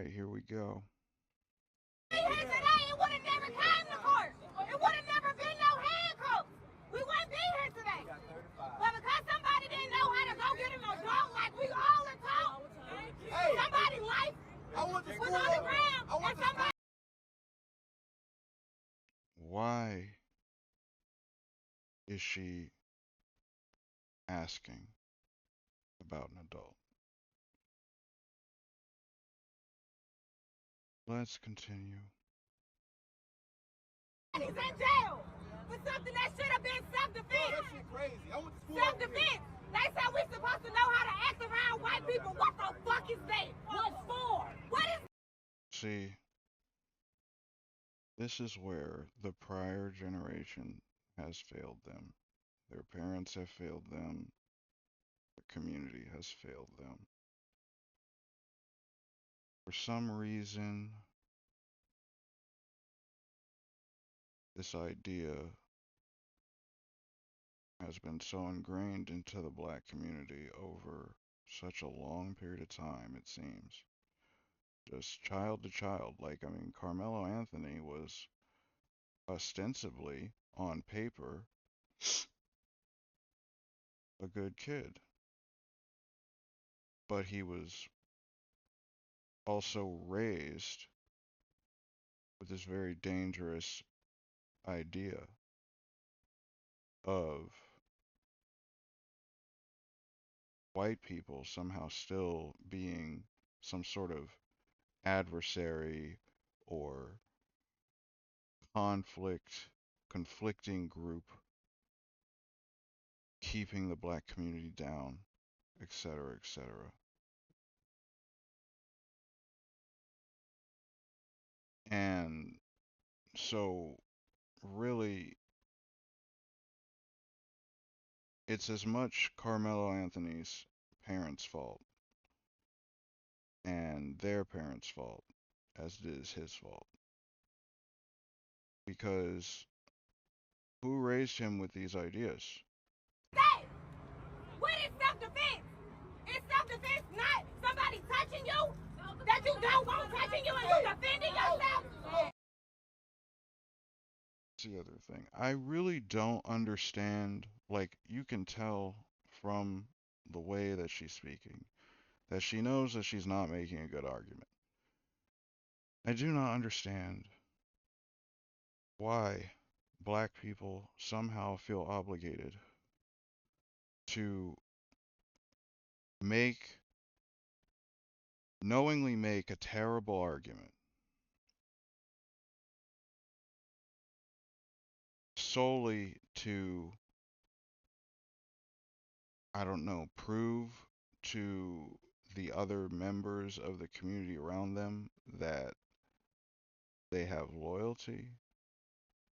right, here we go. Here today, it would have never came to court. It would have never been no handcuffs. We wouldn't be here today. But because somebody didn't know how to go get him a dog like we all are taught, somebody's life was on the ground, and somebody. Why is she asking about an adult? Let's continue. He's in jail for something that should have been self-defense. That shit crazy. I went to school. Self-defense. They said we're supposed to know how to act around white people. What the fuck is that? What for? What is? See, this is where the prior generation has failed them. Their parents have failed them. The community has failed them. For some reason, this idea has been so ingrained into the black community over such a long period of time, it seems. Just child to child. Like, I mean, Carmelo Anthony was ostensibly, on paper, a good kid, but he was also raised with this very dangerous idea of white people somehow still being some sort of adversary or conflicting group keeping the black community down, etc., etc. And so, really, it's as much Carmelo Anthony's parents' fault and their parents' fault as it is his fault. Because who raised him with these ideas? Hey, what is self-defense? Is self-defense not somebody touching you that you don't want touching you and you defending yourself? That's the other thing. I really don't understand. Like, you can tell from the way that she's speaking that she knows that she's not making a good argument. I do not understand why black people somehow feel obligated to make, knowingly make a terrible argument solely to, I don't know, prove to the other members of the community around them that they have loyalty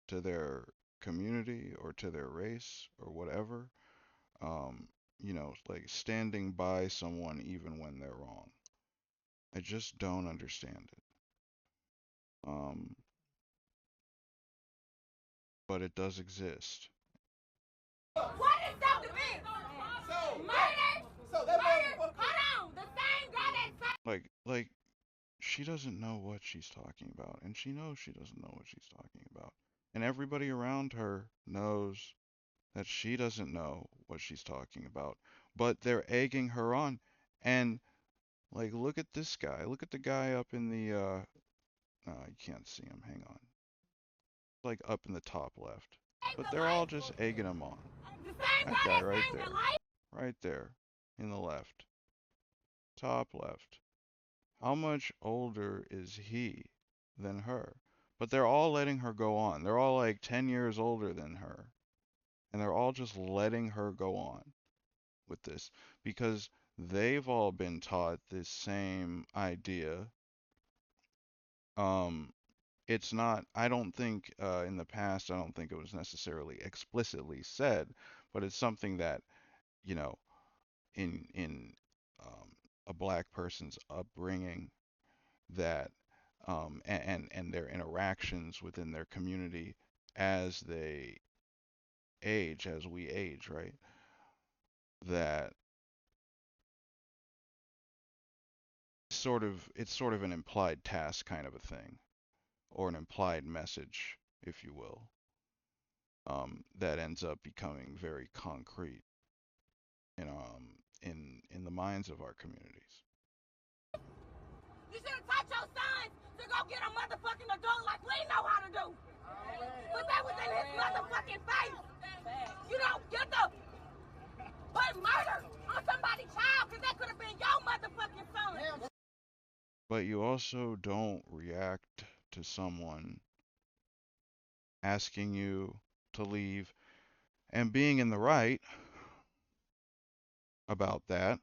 to their community or to their race or whatever. Like standing by someone even when they're wrong. I just don't understand it. Um, but it does exist. What is self-defense? Murder? Hold on. The same guy that said. Like she doesn't know what she's talking about, and she knows she doesn't know what she's talking about. And everybody around her knows that she doesn't know what she's talking about, but they're egging her on. And like, look at this guy. Look at the guy up in the you can't see him. Hang on. Like up in the top left. But they're all just egging him on. That guy right there. Right there in the left. Top left. How much older is he than her? But they're all letting her go on. They're all like 10 years older than her. And they're all just letting her go on with this because they've all been taught this same idea. It's not, I don't think in the past, I don't think it was necessarily explicitly said, but it's something that, you know, in a black person's upbringing that and their interactions within their community as they age, as we age, right? That sort of an implied task kind of a thing, or an implied message, if you will, that ends up becoming very concrete in the minds of our communities. You should have taught your sons to go get a motherfucking adult like we know how to do. But that was in his motherfucking face. You don't get to put murder on somebody's child because that could have been your motherfucking son. But you also don't react to someone asking you to leave and being in the right about that.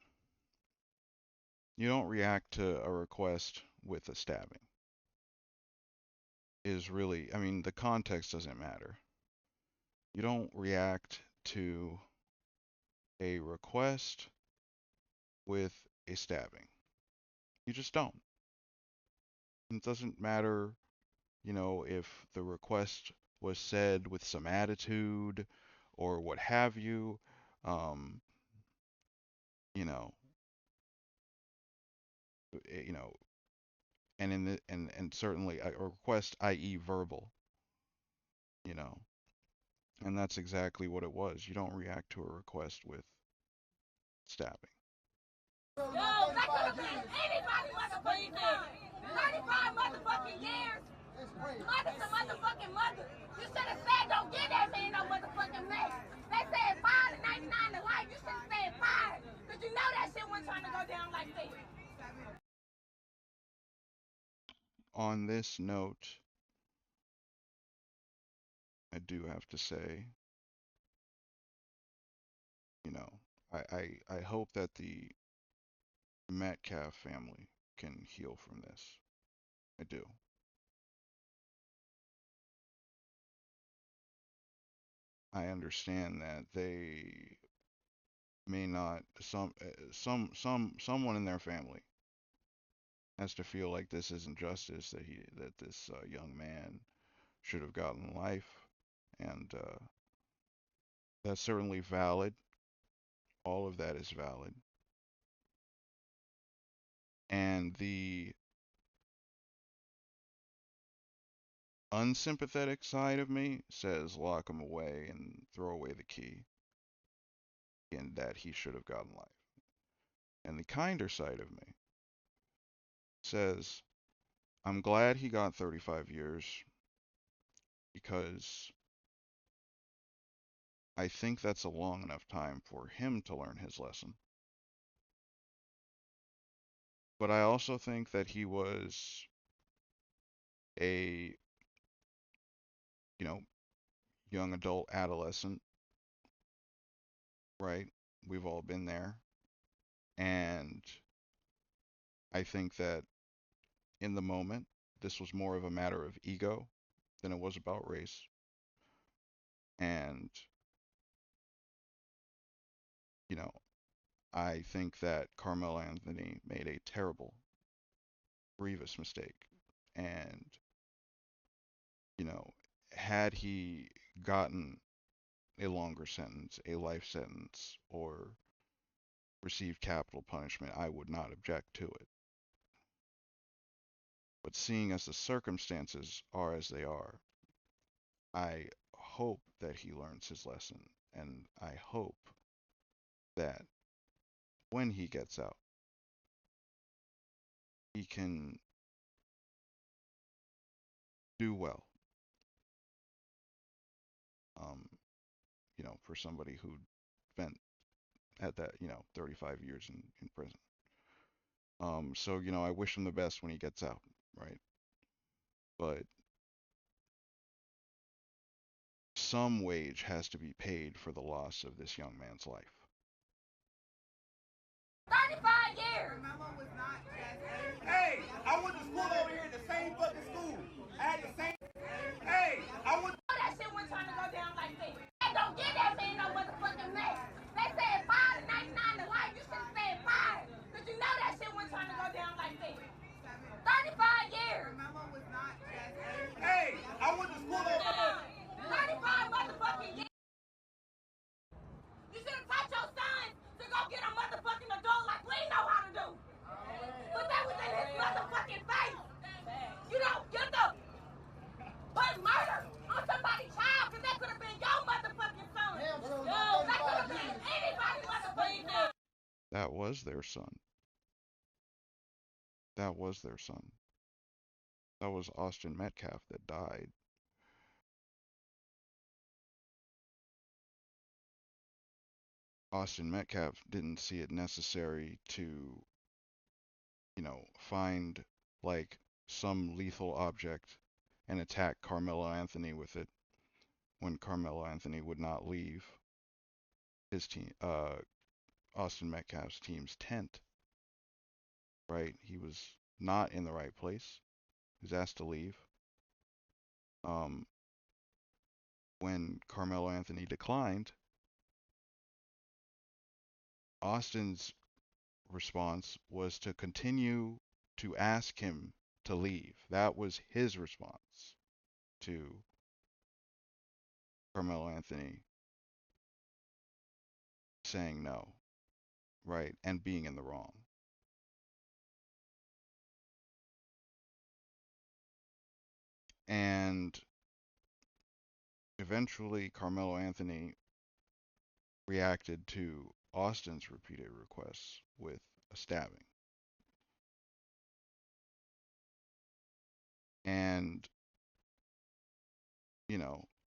You don't react to a request with a stabbing. Is really, I mean, the context doesn't matter. You don't react to a request with a stabbing. You just don't. It doesn't matter, if the request was said with some attitude or what have you. Um, you know, you know, and in the and certainly a request, i.e., verbal, you know, and that's exactly what it was. You don't react to a request with stabbing. Yo, that could have been anybody motherfucking time. 35 motherfucking years. Mother's a motherfucking mother. You should have said don't get that man no motherfucking mess. They said 5 to 99 to life. You should have said 5. Because you know that shit wasn't trying to go down like this. On this note, I do have to say, you know, I hope that the Metcalf family can heal from this. I do. I understand that they may not someone in their family has to feel like this isn't justice, that this young man should have gotten life, and that's certainly valid. All of that is valid, and the unsympathetic side of me says lock him away and throw away the key, and that he should have gotten life. And the kinder side of me says I'm glad he got 35 years because I think that's a long enough time for him to learn his lesson. But I also think that he was a, you know, young adult adolescent, right? We've all been there. And I think that in the moment, this was more of a matter of ego than it was about race. And, you know, I think that Carmelo Anthony made a terrible, grievous mistake. And, you know, had he gotten a longer sentence, a life sentence, or received capital punishment, I would not object to it. But seeing as the circumstances are as they are, I hope that he learns his lesson. And I hope that when he gets out, he can do well. Um, for somebody who spent at that, 35 years in prison. So, I wish him the best when he gets out, right? But some wage has to be paid for the loss of this young man's life. 35 years. Hey, I went to school over here in the same fucking school. I had the same. Hey, I went. That shit wasn't trying to go down like this. Hey, don't get that man no motherfucking mess. They said 5 to 99 to life. You should have said 5. Because you know that shit wasn't trying to go down like this. 35 years. Hey, I went to school over here. 35 motherfucking years. You should have taught your sons to go get a motherfucking adult like we know how to do. his motherfucking face. You don't get the but murder on somebody's child, because that could have been your motherfucking son. That could have been anybody's motherfucking son. That was their son. That was their son. That was Austin Metcalf that died. Austin Metcalf didn't see it necessary to, find like some lethal object and attack Carmelo Anthony with it when Carmelo Anthony would not leave his team, Austin Metcalf's team's tent, right? He was not in the right place. He was asked to leave. Um, when Carmelo Anthony declined, Austin's response was to continue to ask him to leave. That was his response to Carmelo Anthony saying no, right? And being in the wrong. And eventually, Carmelo Anthony reacted to Austin's repeated requests with a stabbing. And,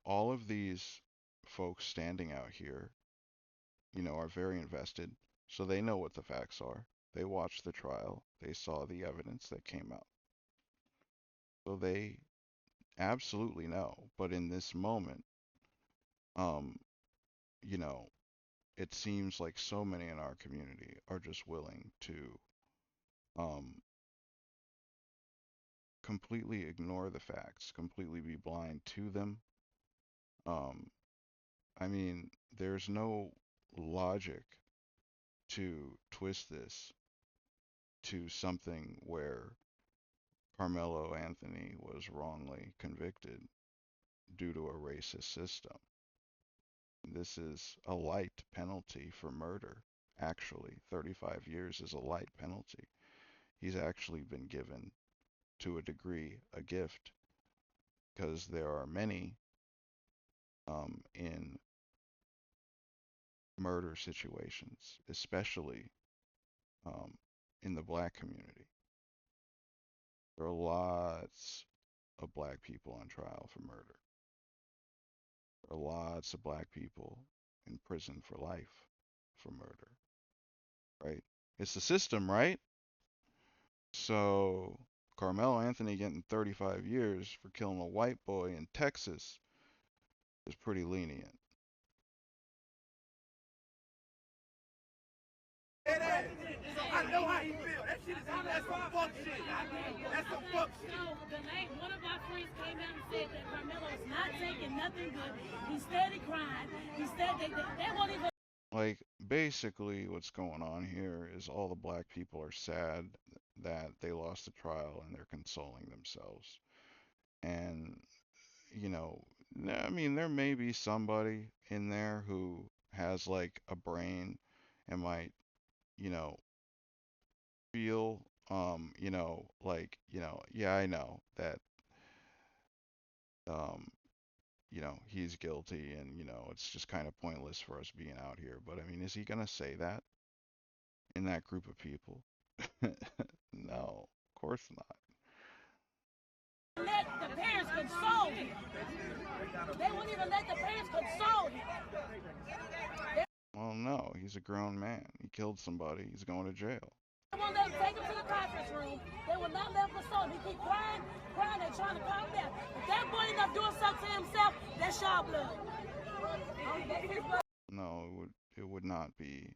all of these folks standing out here, are very invested. So they know what the facts are. They watched the trial. They saw the evidence that came out. So they absolutely know. But in this moment, um, you know, it seems like so many in our community are just willing to um, completely ignore the facts, completely be blind to them. Um, I mean, there's no logic to twist this to something where Carmelo Anthony was wrongly convicted due to a racist system. This is a light penalty for murder. Actually, 35 years is a light penalty. He's actually been given, to a degree, a gift, because there are many in murder situations, especially um, in the black community. There are lots of black people on trial for murder. There are lots of black people in prison for life for murder, right? It's the system, right? So Carmelo Anthony getting 35 years for killing a white boy in Texas is pretty lenient. I know how you feel. That shit is that's some fuck shit. That's some fuck shit. One of our friends came out and said that Carmelo is not taking nothing good. He steady crying. He said they won't even. Like, basically, what's going on here is all the black people are sad that they lost the trial and they're consoling themselves. And, you know, I mean, there may be somebody in there who has like a brain and might, you know, feel, yeah, I know that, um, he's guilty and, it's just kind of pointless for us being out here. But I mean, is he gonna say that in that group of people? No, of course not. Let the parents console him. They won't even let the parents console him. Well, no, he's a grown man. He killed somebody. He's going to jail. They won't let him take him to the conference room. They will not let him console him. He keep crying, and trying to calm down. If that boy ends up doing something to himself, that's y'all blood. No, it would not be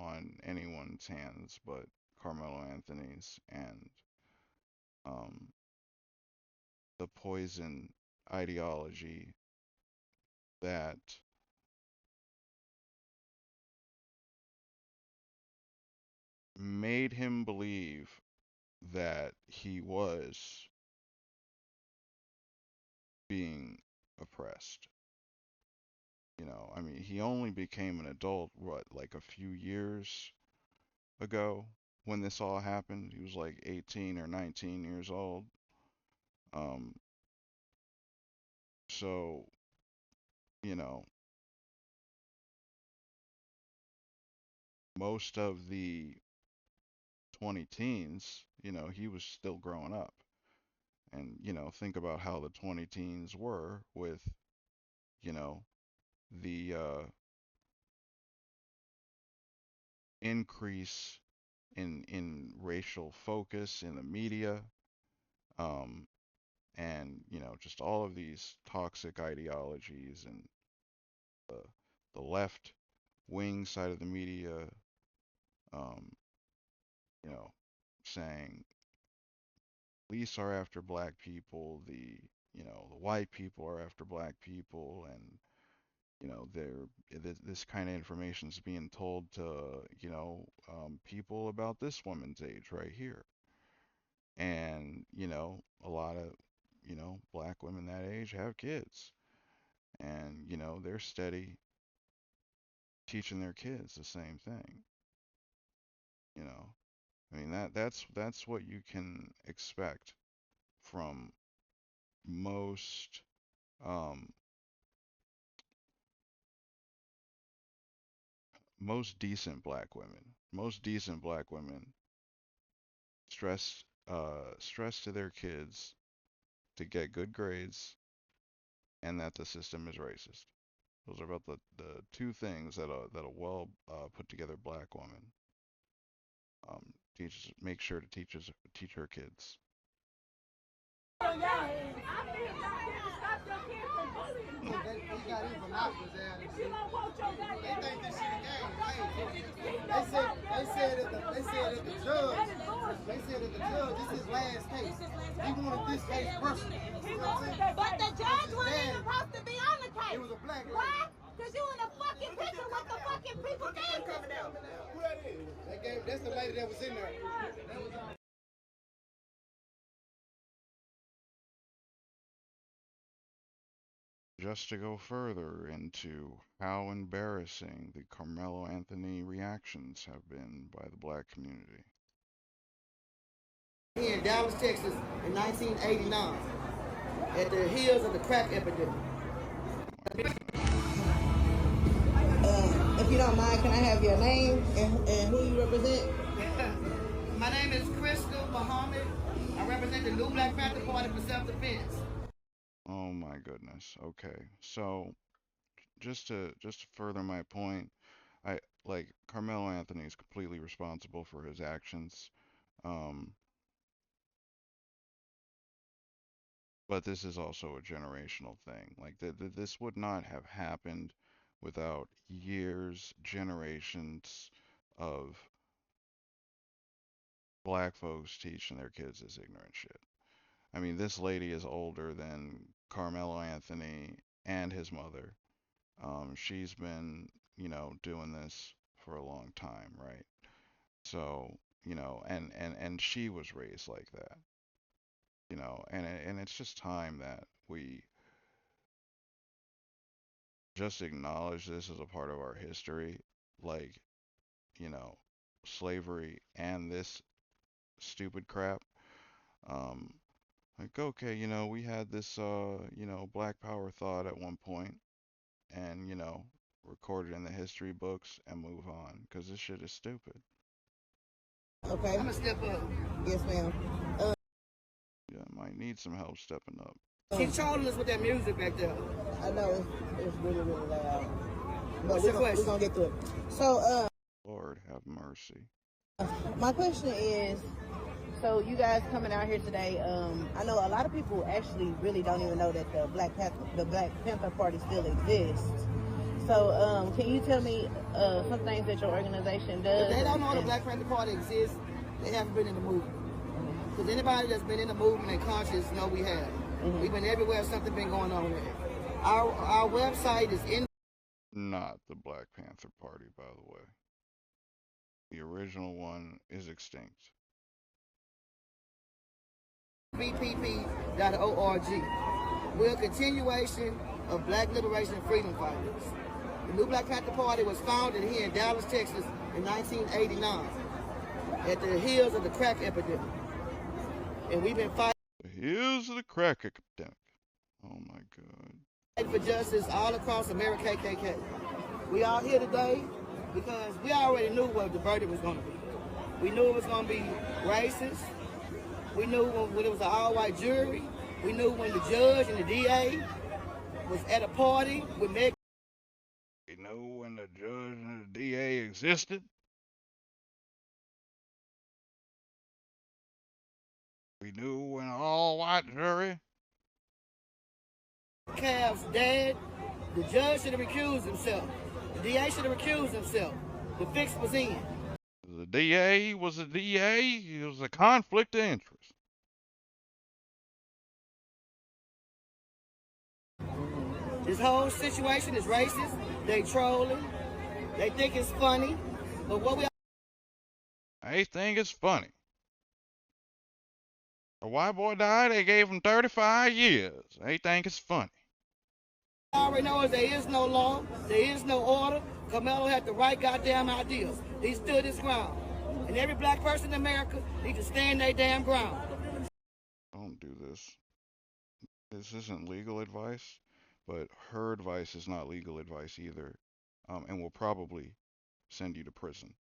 on anyone's hands but Carmelo Anthony's and um the poison ideology that made him believe that he was being oppressed. I mean, he only became an adult, what, like a few years ago when this all happened. He was like 18 or 19 years old. Um, so, you know, most of the 20 teens, he was still growing up. And, think about how the 20 teens were with, you know, the increase in racial focus in the media, um, and just all of these toxic ideologies and the left wing side of the media, um, you know, saying police are after black people, the white people are after black people, and this kind of information is being told to people about this woman's age right here, and a lot of black women that age have kids, and they're steady teaching their kids the same thing. You know, I mean that's what you can expect from most um, most decent black women. Most decent black women stress to their kids to get good grades and that the system is racist. Those are about the two things that a well put together black woman teaches make sure to teach her kids. This is last case. He wanted this case personal. But the judge wasn't even supposed to be on the case. It was a black lady. Why? Because you in a fucking picture with the fucking people dancing. Who that is? That's the lady that was in there. Just to go further into how embarrassing the Carmelo Anthony reactions have been by the black community. Here in Dallas, Texas, in 1989, at the heels of the crack epidemic. If you don't mind, can I have your name and who you represent? My name is Crystal Muhammad. I represent the New Black Panther Party for Self-Defense. Oh my goodness. Okay. So just to further my point, I like Carmelo Anthony is completely responsible for his actions. Um, but this is also a generational thing. Like this would not have happened without years, generations of black folks teaching their kids this ignorant shit. I mean, this lady is older than Carmelo Anthony and his mother. She's been, doing this for a long time, right? So, and she was raised like that, and it's just time that we just acknowledge this as a part of our history, like, you know, slavery and this stupid crap. Um, like, okay, we had this, Black Power thought at one point, and, record it in the history books and move on, because this shit is stupid. Okay. I'm gonna step up. Yes, ma'am. Yeah, might need some help stepping up. She's trolling us with that music back there. I know it's really, really loud. But What's your question? We're going to get through it. So, Lord have mercy. my question is, so you guys coming out here today, I know a lot of people actually really don't even know that the Black Panther Party still exists. So, can you tell me some things that your organization does? If they don't know the Black Panther Party exists, they haven't been in the movement. Because anybody that's been in the movement and conscious know we have. Mm-hmm. We've been everywhere, something been going on there. Our website is in. Not the Black Panther Party, by the way. The original one is extinct. BPP.org. We're a continuation of Black liberation and freedom fighters. The New Black Panther Party was founded here in Dallas, Texas in 1989. at the heels of the crack epidemic. And we've been fighting. The heels of the crack epidemic. Oh my God. For justice all across America, KKK. We are here today because we already knew what the verdict was going to be. We knew it was going to be racist. We knew when it was an all-white jury. We knew when the judge and the DA was at a party with Meg. We knew when the judge and the DA existed. We knew when all-white jury. Cav's dad, the judge should have recused himself. The DA should have recused himself. The fix was in. The DA was a DA. It was a conflict of interest. This whole situation is racist. They trolling. They think it's funny. But what we They think it's funny. A white boy died, they gave him 35 years. They think it's funny. already know is there is no law, there is no order. Carmelo had the right goddamn ideas. He stood his ground. And every black person in America needs to stand their damn ground. Don't do this. This isn't legal advice, but her advice is not legal advice either, and will probably send you to prison.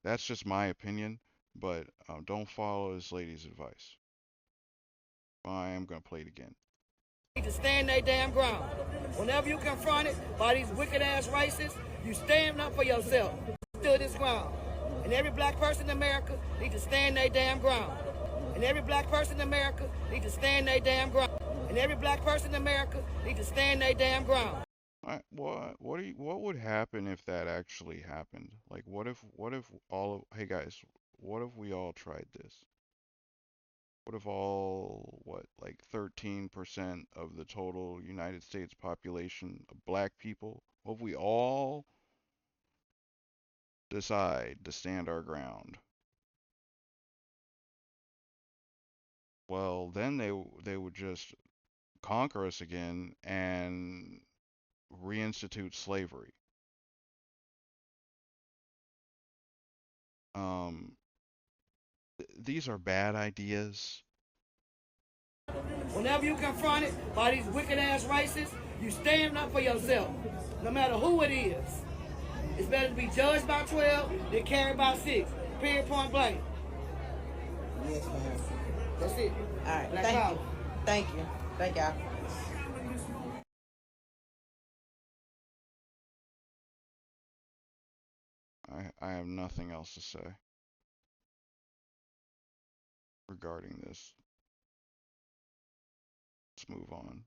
That's just my opinion, but don't follow this lady's advice. I am going to play it again. Need to stand their damn ground. Whenever you confronted by these wicked ass racists, you stand up for yourself. Stood his ground. And every black person in America needs to stand their damn ground. And every black person in America needs to stand their damn ground. And every black person in America needs to stand their damn ground. What would happen if that actually happened? Like, what if hey guys, what if we all tried this? What if like 13% of the total United States population of black people, what if we all decide to stand our ground? Well, then they would just conquer us again and reinstitute slavery. Um, these are bad ideas. Whenever you confronted by these wicked ass racists, you stand up for yourself, no matter who it is. It's better to be judged by 12 than carried by 6. Period, point blank. Yes, ma'am. That's it. All right. Black Thank power. you. Thank you. Thank y'all. I have nothing else to say regarding this. Let's move on.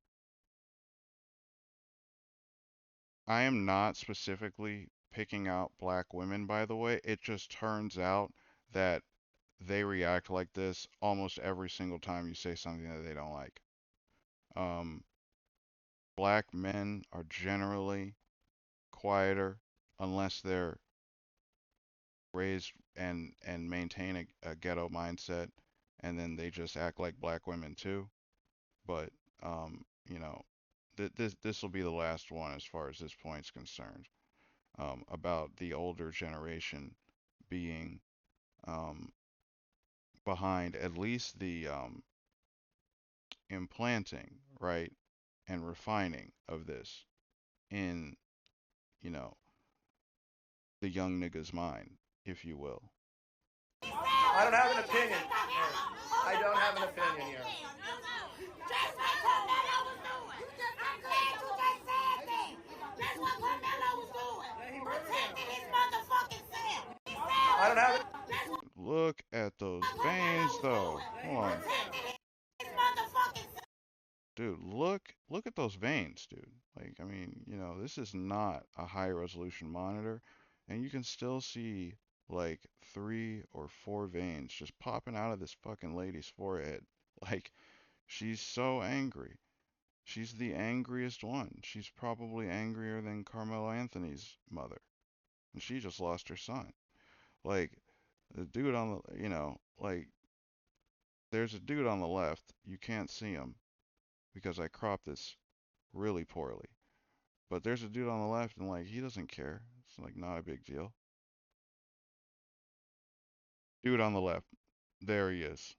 I am not specifically picking out black women, by the way. It just turns out that they react like this almost every single time you say something that they don't like. Black men are generally quieter unless they're raised and maintain a ghetto mindset, and then they just act like black women too. But you know, this will be the last one as far as this point's concerned. About the older generation being behind at least the implanting, right, and refining of this in, you know, the young nigga's mind, if you will. I don't have an opinion. I don't have an opinion here. Just what Carmelo was doing. I'm glad you just said that. That's what Carmelo was doing. Protecting his motherfucking self. I don't have it. Look at those veins, though. Hold on. His motherfucking self. Dude, look at those veins, dude. Like, I mean, you know, this is not a high resolution monitor, and you can still see like 3 or 4 veins just popping out of this fucking lady's forehead. Like, she's so angry. She's the angriest one. She's probably angrier than Carmelo Anthony's mother. And she just lost her son. Like, the dude on the, like, there's a dude on the left. You can't see him because I cropped this really poorly. But there's a dude on the left, and like, he doesn't care. It's like not a big deal. Dude on the left. There he is.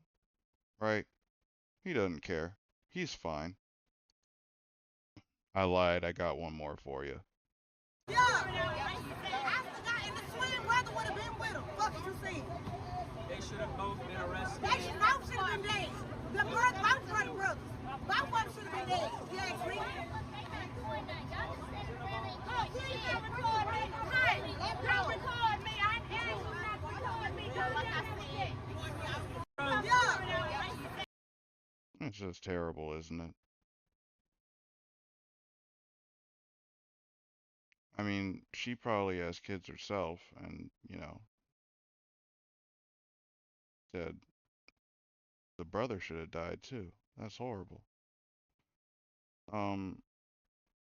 Right? He doesn't care. He's fine. I lied. I got one more for you. Yeah. I forgot, and the twin brother would have been with him. Fuck you see. They should have both been arrested. They should both should have been dead. The brother, both brothers. Both of them should have been dead. You ask me? Look, please don't record me. Hey, don't record me. I ain't asked you not to record me. Do like I said. Yeah. It's just terrible, isn't it? I mean, she probably has kids herself, and, said the brother should have died too. That's horrible. Um,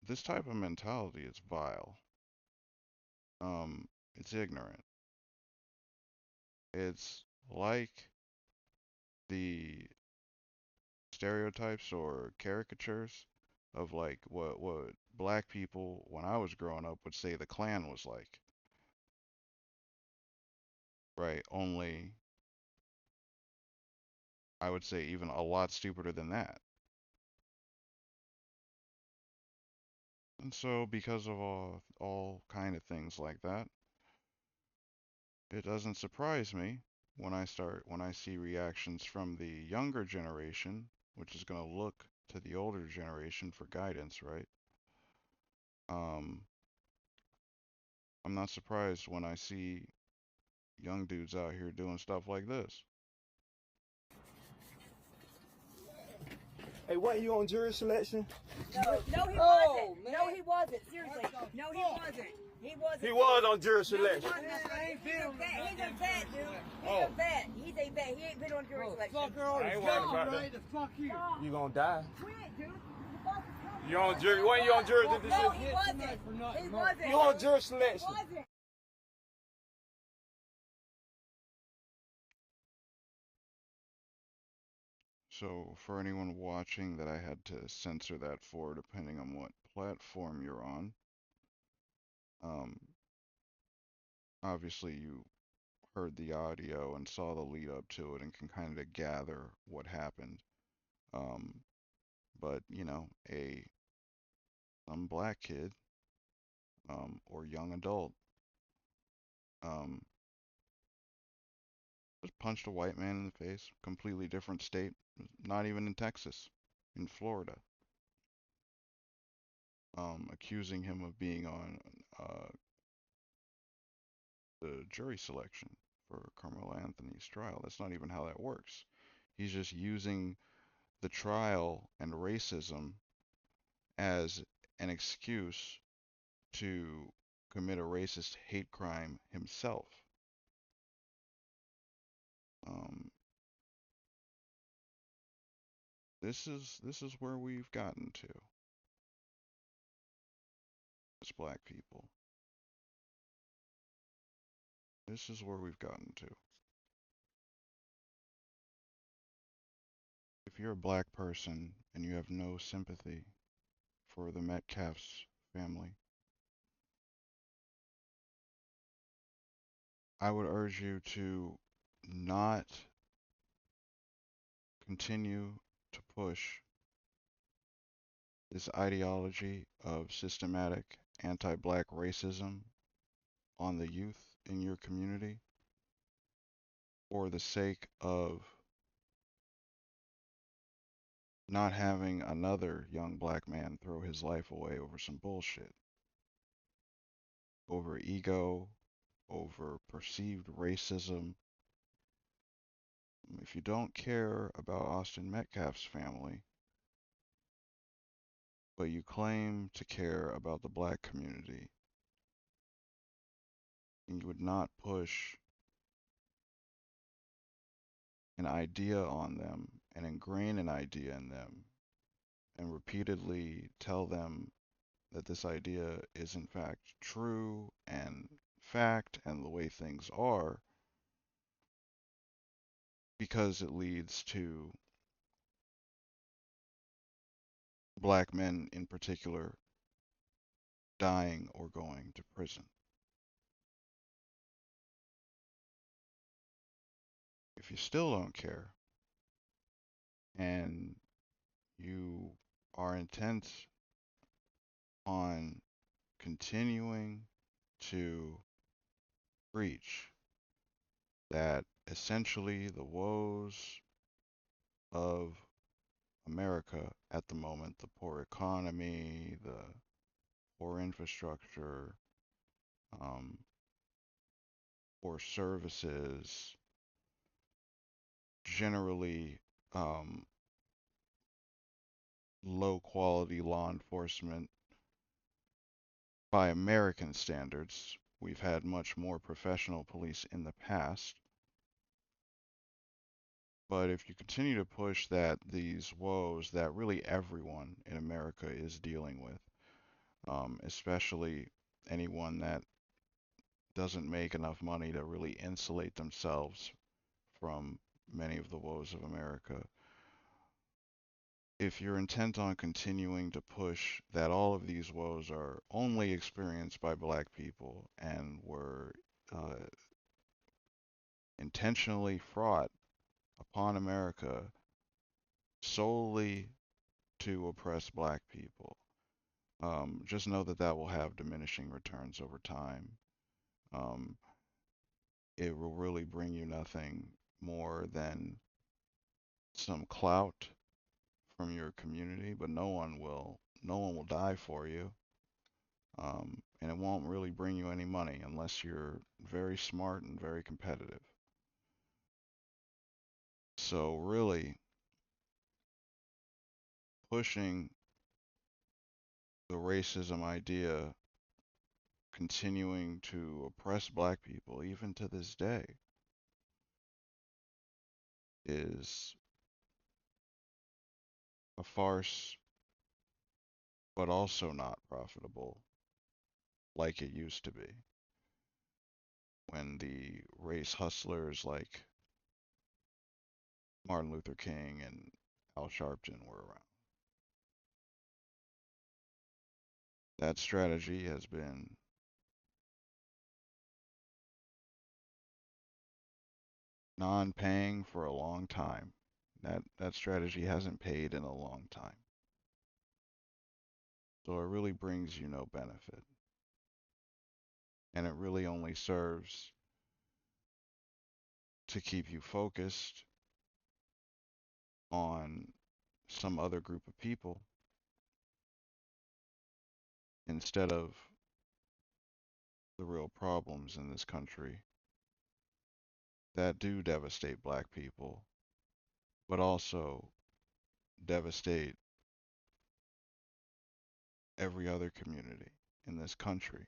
this type of mentality is vile. It's ignorant. It's like the stereotypes or caricatures of like what black people when I was growing up would say the Klan was like. Right? Only I would say even a lot stupider than that. And so because of all kind of things like that, it doesn't surprise me when I see reactions from the younger generation, which is going to look to the older generation for guidance, right? Um, I'm not surprised when I see young dudes out here doing stuff like this. Hey, wasn't you on jury selection? No, he wasn't. No, he wasn't. Seriously. No, he wasn't. He wasn't. He was on jury selection. He's a vet, dude. He's a vet. He's a vet. He ain't been on jury selection. I ain't worried about that. Fuck you. You gonna die. Quit, dude. You on jury? Wasn't you on jury? No, he wasn't. He wasn't. You on jury selection? He wasn't. So for anyone watching that I had to censor that for, depending on what platform you're on, um, obviously you heard the audio and saw the lead up to it and can kind of gather what happened. Um, but some black kid, or young adult, um, just punched a white man in the face, completely different state, not even in Texas, in Florida, accusing him of being on the jury selection for Carmelo Anthony's trial. That's not even how that works. He's just using the trial and racism as an excuse to commit a racist hate crime himself. Um, this is where we've gotten to as black people. This is where we've gotten to. If you're a black person and you have no sympathy for the Metcalf's family, I would urge you to not continue to push this ideology of systematic anti-black racism on the youth in your community for the sake of not having another young black man throw his life away over some bullshit, over ego, over perceived racism. If you don't care about Austin Metcalf's family, but you claim to care about the black community, and you would not push an idea on them and ingrain an idea in them and repeatedly tell them that this idea is in fact true and fact and the way things are, because it leads to black men in particular dying or going to prison. if you still don't care and you are intent on continuing to preach that essentially the woes of America at the moment, the poor economy, the poor infrastructure, um, poor services, generally low quality law enforcement by American standards. We've had much more professional police in the past. But if you continue to push that these woes that really everyone in America is dealing with, especially anyone that doesn't make enough money to really insulate themselves from many of the woes of America, if you're intent on continuing to push that all of these woes are only experienced by black people and were uh, intentionally fraught upon America solely to oppress black people, just know that that will have diminishing returns over time. Um, it will really bring you nothing more than some clout from your community, but no one will die for you. And it won't really bring you any money unless you're very smart and very competitive. So really pushing the racism idea, continuing to oppress black people even to this day, is a farce, but also not profitable like it used to be when the race hustlers like Martin Luther King and Al Sharpton were around. That strategy has been non-paying for a long time. That strategy hasn't paid in a long time. So it really brings you no benefit. And it really only serves to keep you focused on some other group of people instead of the real problems in this country that do devastate black people, but also devastate every other community in this country.